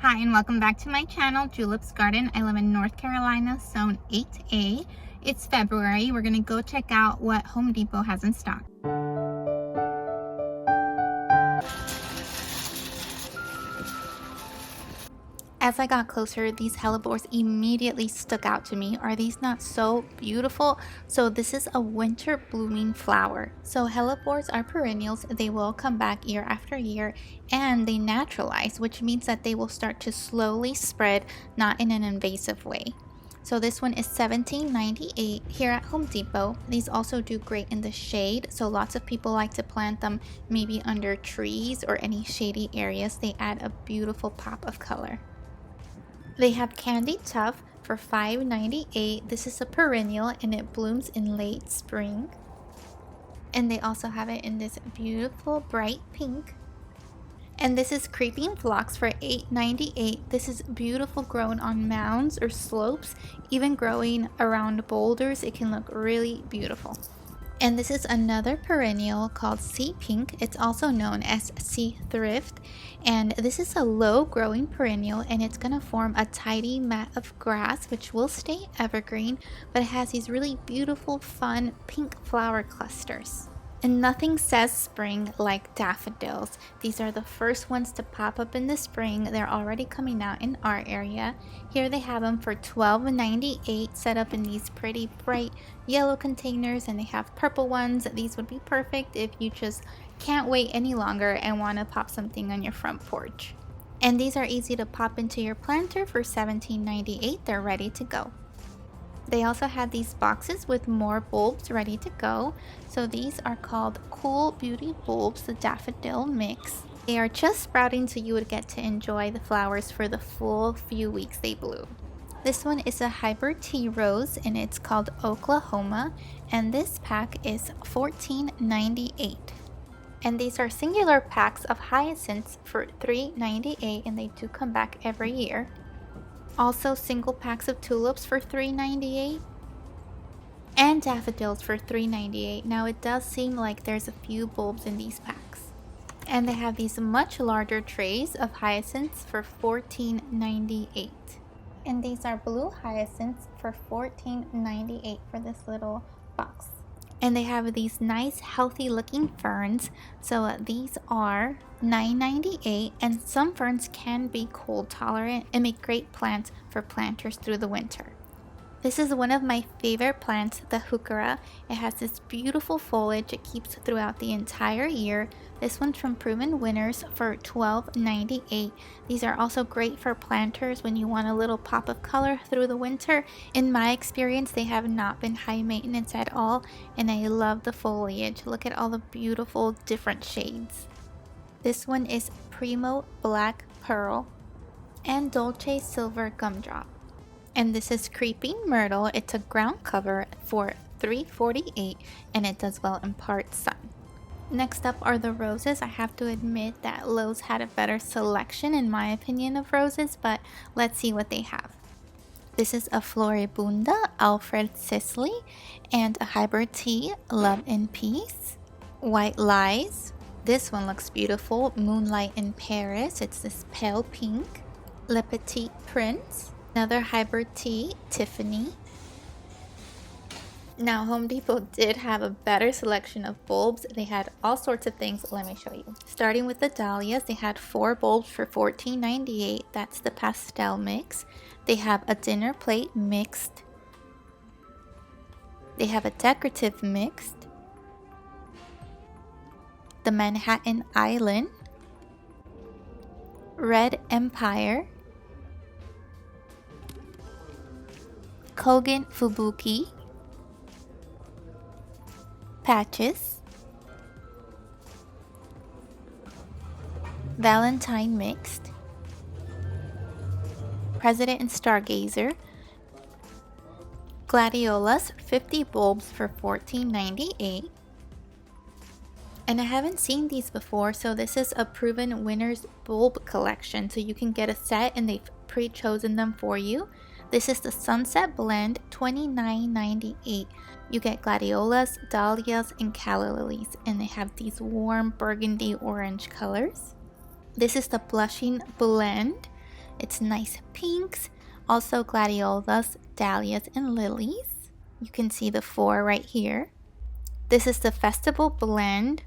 Hi and welcome back to my channel, Julep's Garden. I live in North Carolina, Zone 8A. It's February. We're going to go check out what Home Depot has in stock. As I got closer, these hellebores immediately stuck out to me. Are these not so beautiful? So this is a winter blooming flower. So hellebores are perennials. They will come back year after year and they naturalize, which means that they will start to slowly spread, not in an invasive way. So this one is $17.98 here at Home Depot. These also do great in the shade, so lots of people like to plant them maybe under trees or any shady areas. They add a beautiful pop of color. They have Candy Tuft for $5.98. This is a perennial and it blooms in late spring. And they also have it in this beautiful bright pink. And this is Creeping Phlox for $8.98. This is beautiful, grown on mounds or slopes, even growing around boulders. It can look really beautiful. And this is another perennial called Sea Pink. It's also known as Sea Thrift. And this is a low growing perennial and it's going to form a tidy mat of grass which will stay evergreen, but it has these really beautiful, fun pink flower clusters. And nothing says spring like daffodils. These are the first ones to pop up in the spring. They're already coming out in our area. Here they have them for $12.98, set up in these pretty bright yellow containers, and they have purple ones. These would be perfect if you just can't wait any longer and want to pop something on your front porch. And these are easy to pop into your planter for $17.98. They're ready to go. They also have these boxes with more bulbs ready to go. So these are called Cool Beauty Bulbs, the daffodil mix. They are just sprouting, so you would get to enjoy the flowers for the full few weeks they bloom. This one is a hybrid tea rose and it's called Oklahoma, and this pack is $14.98. And these are singular packs of hyacinths for $3.98, and they do come back every year. Also single packs of tulips for $3.98 and daffodils for $3.98. Now it does seem like there's a few bulbs in these packs. And they have these much larger trays of hyacinths for $14.98. And these are blue hyacinths for $14.98 for this little box. And they have these nice healthy looking ferns. So these are $9.98, and some ferns can be cold tolerant and make great plants for planters through the winter. This is one of my favorite plants, the heuchera. It has this beautiful foliage it keeps throughout the entire year. This one's from Proven Winners for $12.98. These are also great for planters when you want a little pop of color through the winter. In my experience, they have not been high maintenance at all, and I love the foliage. Look at all the beautiful different shades. This one is Primo Black Pearl and Dolce Silver Gumdrop. And this is Creeping Myrtle. It's a ground cover for $3.48, and it does well in part sun. Next up are the roses. I have to admit that Lowe's had a better selection in my opinion of roses, but let's see what they have. This is a Floribunda Alfred Sisley and a hybrid tea, Love and Peace. White Lies. This one looks beautiful. Moonlight in Paris. It's this pale pink. Le Petit Prince. Another hybrid tea, Tiffany. Now Home Depot did have a better selection of bulbs. They had all sorts of things. Let me show you. Starting with the dahlias, they had 4 bulbs for $14.98. That's the pastel mix. They have a dinner plate mixed. They have a decorative mixed. The Manhattan Island. Red Empire. Kogan Fubuki, Patches, Valentine Mixed, President and Stargazer, Gladiolas, 50 bulbs for $14.98. And I haven't seen these before, so this is a Proven Winners bulb collection, so you can get a set and they've pre-chosen them for you. This is the Sunset Blend, $29.98. You get gladiolas, dahlias, and calla lilies, and they have these warm burgundy orange colors. This is the Blushing Blend, It's nice pinks, also gladiolas, dahlias, and lilies. You can see the 4 right here. This is the festival blend.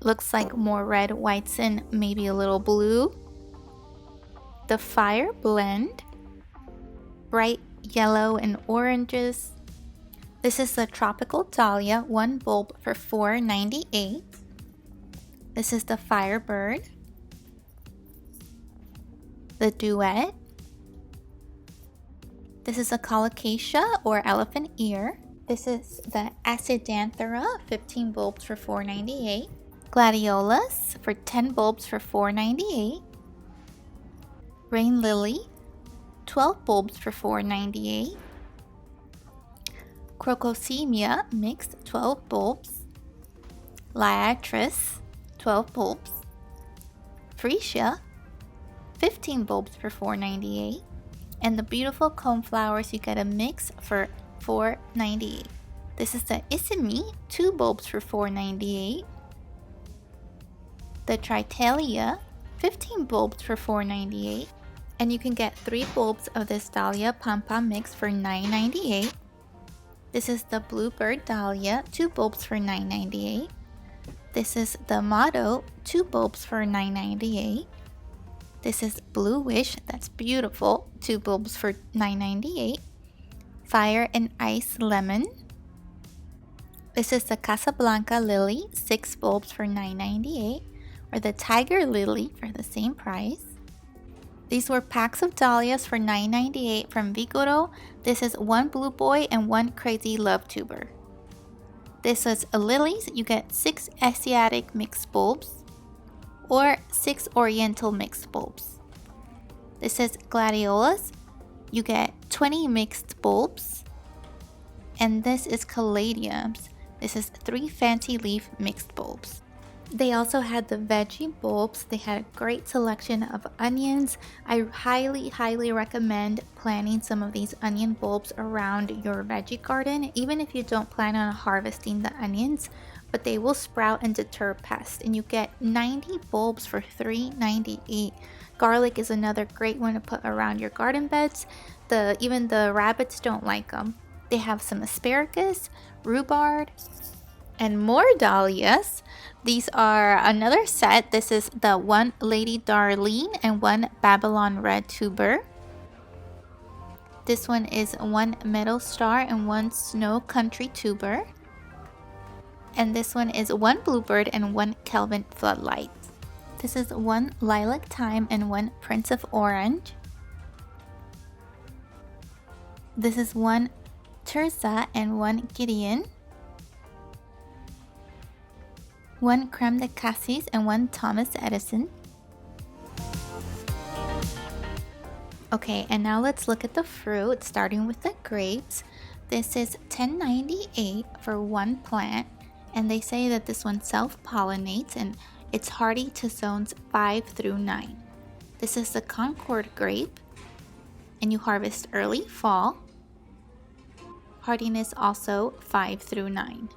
Looks like more red, whites, and maybe a little blue. The fire blend, bright yellow and oranges. This is the tropical dahlia, 1 bulb for $4.98. This is the firebird, the duet. This is a colocasia or elephant ear. This is the acidanthera, 15 bulbs for $4.98. Gladiolas for 10 bulbs for $4.98. Rain lily, 12 bulbs for $4.98. Crocosmia mixed, 12 bulbs. Liatris, 12 bulbs. Freesia, 15 bulbs for $4.98. And the beautiful coneflowers, you get a mix for $4.98. This is the Isimi, 2 bulbs for $4.98. The Tritalia, 15 bulbs for $4.98. And you can get 3 bulbs of this Dahlia Pampa mix for $9.98. This is the Bluebird Dahlia, 2 bulbs for $9.98. This is the Motto, 2 bulbs for $9.98. This is Blue Wish, that's beautiful, 2 bulbs for $9.98. Fire and Ice Lemon. This is the Casablanca Lily, 6 bulbs for $9.98. Or the Tiger Lily for the same price. These were packs of dahlias for $9.98 from Vigoro. This is 1 Blue Boy and 1 Crazy Love Tuber. This is lilies. You get 6 Asiatic mixed bulbs or 6 Oriental mixed bulbs. This is gladiolas. You get 20 mixed bulbs. And this is caladiums. This is 3 fancy leaf mixed bulbs. They also had the veggie bulbs. They had a great selection of onions. I highly recommend planting some of these onion bulbs around your veggie garden, even if you don't plan on harvesting the onions, but they will sprout and deter pests. And you get 90 bulbs for $3.98. Garlic is another great one to put around your garden beds. Even the rabbits don't like them. They have some asparagus, rhubarb, and more dahlias. These are another set. This is the 1 Lady Darlene and 1 Babylon Red tuber. This one is 1 Meadow Star and 1 Snow Country tuber. And this one is 1 Bluebird and 1 Kelvin Floodlight. This is 1 Lilac Thyme and 1 Prince of Orange. This is 1 Tirza and 1 Gideon. 1 Creme de Cassis and 1 Thomas Edison. Okay, and now let's look at the fruit, starting with the grapes. This is $10.98 for 1 plant, and they say that this one self-pollinates and it's hardy to zones 5 through 9. This is the Concord grape, and you harvest early fall. Hardiness also 5 through 9.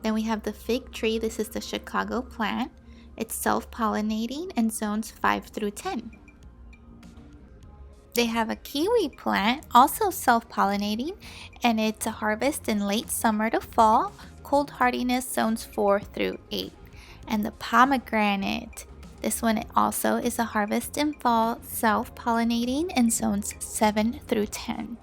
Then we have the fig tree. This is the Chicago plant. It's self-pollinating and zones 5 through 10. They have a kiwi plant, also self-pollinating, and it's a harvest in late summer to fall. Cold hardiness zones 4 through 8. And the pomegranate. This one also is a harvest in fall, self-pollinating, and zones 7 through 10.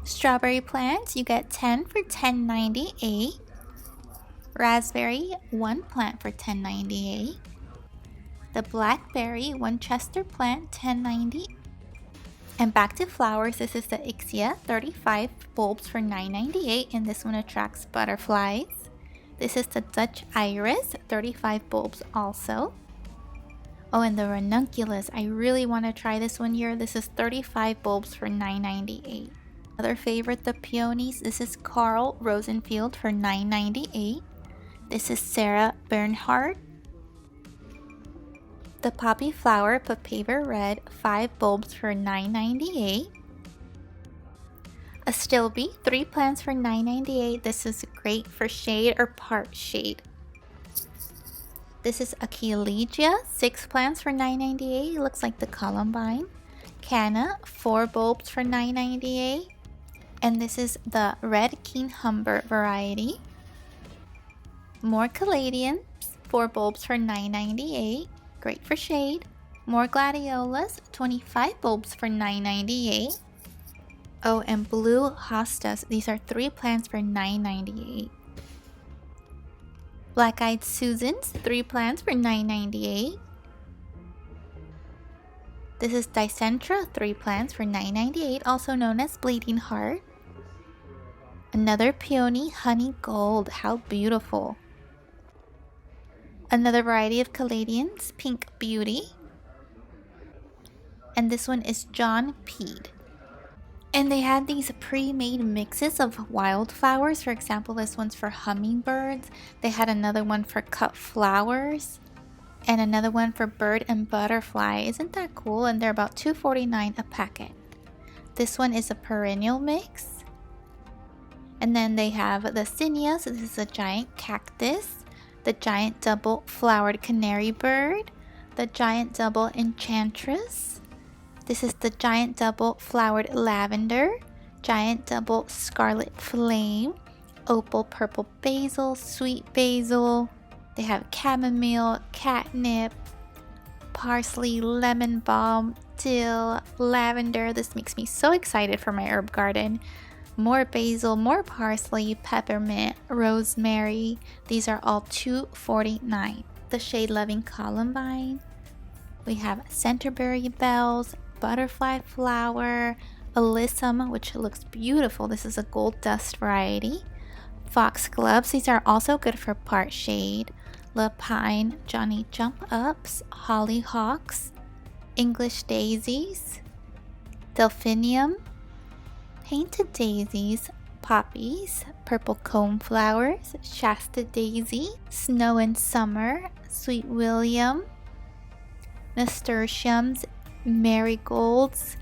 Strawberry plants, you get 10 for $10.98. Raspberry, 1 plant for $10.98. The blackberry, 1 Chester plant, $10.90. And back to flowers, this is the Ixia, 35 bulbs for $9.98, and this one attracts butterflies. This is the Dutch iris, 35 bulbs also. Oh, and the ranunculus, I really want to try this one here. This is 35 bulbs for $9.98. Another favorite, the peonies. This is Carl Rosenfield for $9.98. This is Sarah Bernhardt. The poppy flower, Papaver Red, 5 bulbs for $9.98. Astilbe, 3 plants for $9.98. This is great for shade or part shade. This is Achillegia, 6 plants for $9.98. It looks like the columbine. Canna, 4 bulbs for $9.98. And this is the red king humber variety. More caladiums, 4 bulbs for $9.98. Great for shade. More gladiolas, 25 bulbs for $9.98. Oh, and blue hostas. These are 3 plants for $9.98. Black-eyed Susans, 3 plants for $9.98. This is Dicentra, 3 plants for $9.98, also known as Bleeding Heart. Another peony, Honey Gold. How beautiful. Another variety of caladiums, Pink Beauty. And this one is John Peed. And they had these pre-made mixes of wildflowers. For example, this one's for hummingbirds. They had another one for cut flowers. And another one for bird and butterfly. Isn't that cool? And they're about $2.49 a packet. This one is a perennial mix. And then they have the zinnias. This is a giant cactus. The giant double flowered canary bird. The giant double enchantress. This is the giant double flowered lavender, giant double scarlet flame, opal purple basil, sweet basil. They have chamomile, catnip, parsley, lemon balm, dill, lavender. This makes me so excited for my herb garden. More basil, more parsley, peppermint, rosemary. These are all $2.49. The shade loving columbine. We have centerberry bells, butterfly flower, alyssum, which looks beautiful. This is a gold dust variety. Foxgloves, these are also good for part shade. Lapine, Johnny Jump Ups, hollyhocks, English daisies, delphinium, painted daisies, poppies, purple comb flowers, Shasta daisy, snow and summer, sweet William, nasturtiums, marigolds,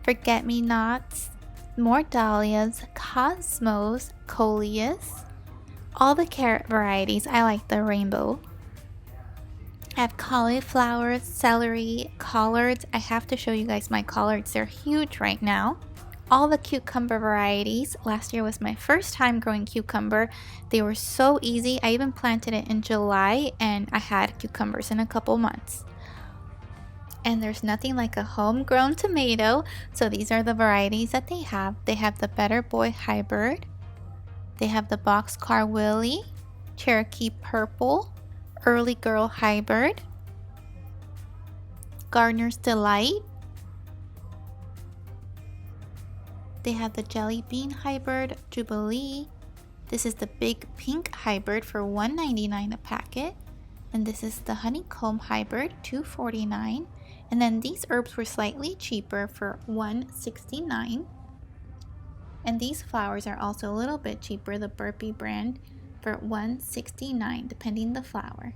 forget-me-nots, more dahlias, cosmos, coleus, all the carrot varieties. I like the rainbow. I have cauliflowers, celery, collards. I have to show you guys my collards. They're huge right now. All the cucumber varieties. Last year was my first time growing cucumber. They were so easy. I even planted it in July and I had cucumbers in a couple months. And there's nothing like a homegrown tomato. So these are the varieties that they have. They have the Better Boy Hybrid. They have the Boxcar Willie, Cherokee Purple, Early Girl Hybrid, Gardener's Delight. They have the Jelly Bean Hybrid, Jubilee. This is the Big Pink Hybrid for $1.99 a packet. And this is the Honeycomb Hybrid, $2.49. And then these herbs were slightly cheaper for $1.69. And these flowers are also a little bit cheaper, the Burpee brand, for $1.69, depending the flower.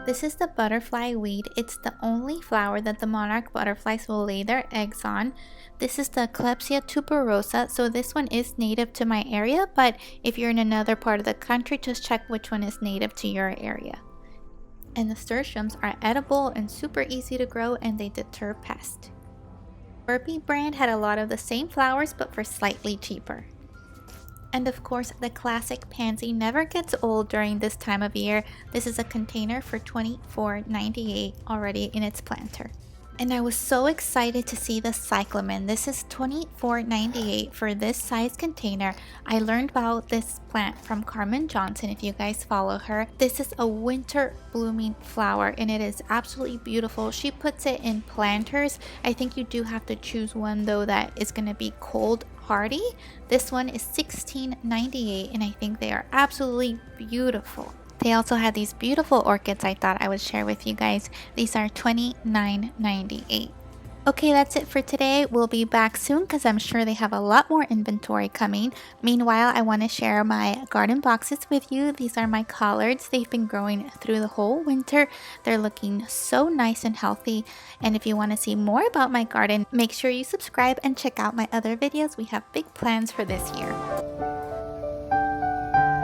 This is the butterfly weed. It's the only flower that the monarch butterflies will lay their eggs on. This is the Clepsia tuberosa. So this one is native to my area, but if you're in another part of the country, just check which one is native to your area. And nasturtiums are edible and super easy to grow, and they deter pests. Burpee brand had a lot of the same flowers, but for slightly cheaper. And of course, the classic pansy never gets old during this time of year. This is a container for $24.98 already in its planter. And I was so excited to see the cyclamen. This is $24.98 for this size container. I learned about this plant from Carmen Johnson, if you guys follow her. This is a winter blooming flower and it is absolutely beautiful. She puts it in planters. I think you do have to choose one though that is going to be cold hardy. This one is $16.98 and I think they are absolutely beautiful. They also had these beautiful orchids I thought I would share with you guys. These are $29.98. Okay, that's it for today. We'll be back soon because I'm sure they have a lot more inventory coming. Meanwhile, I want to share my garden boxes with you. These are my collards. They've been growing through the whole winter. They're looking so nice and healthy. And if you want to see more about my garden, make sure you subscribe and check out my other videos. We have big plans for this year.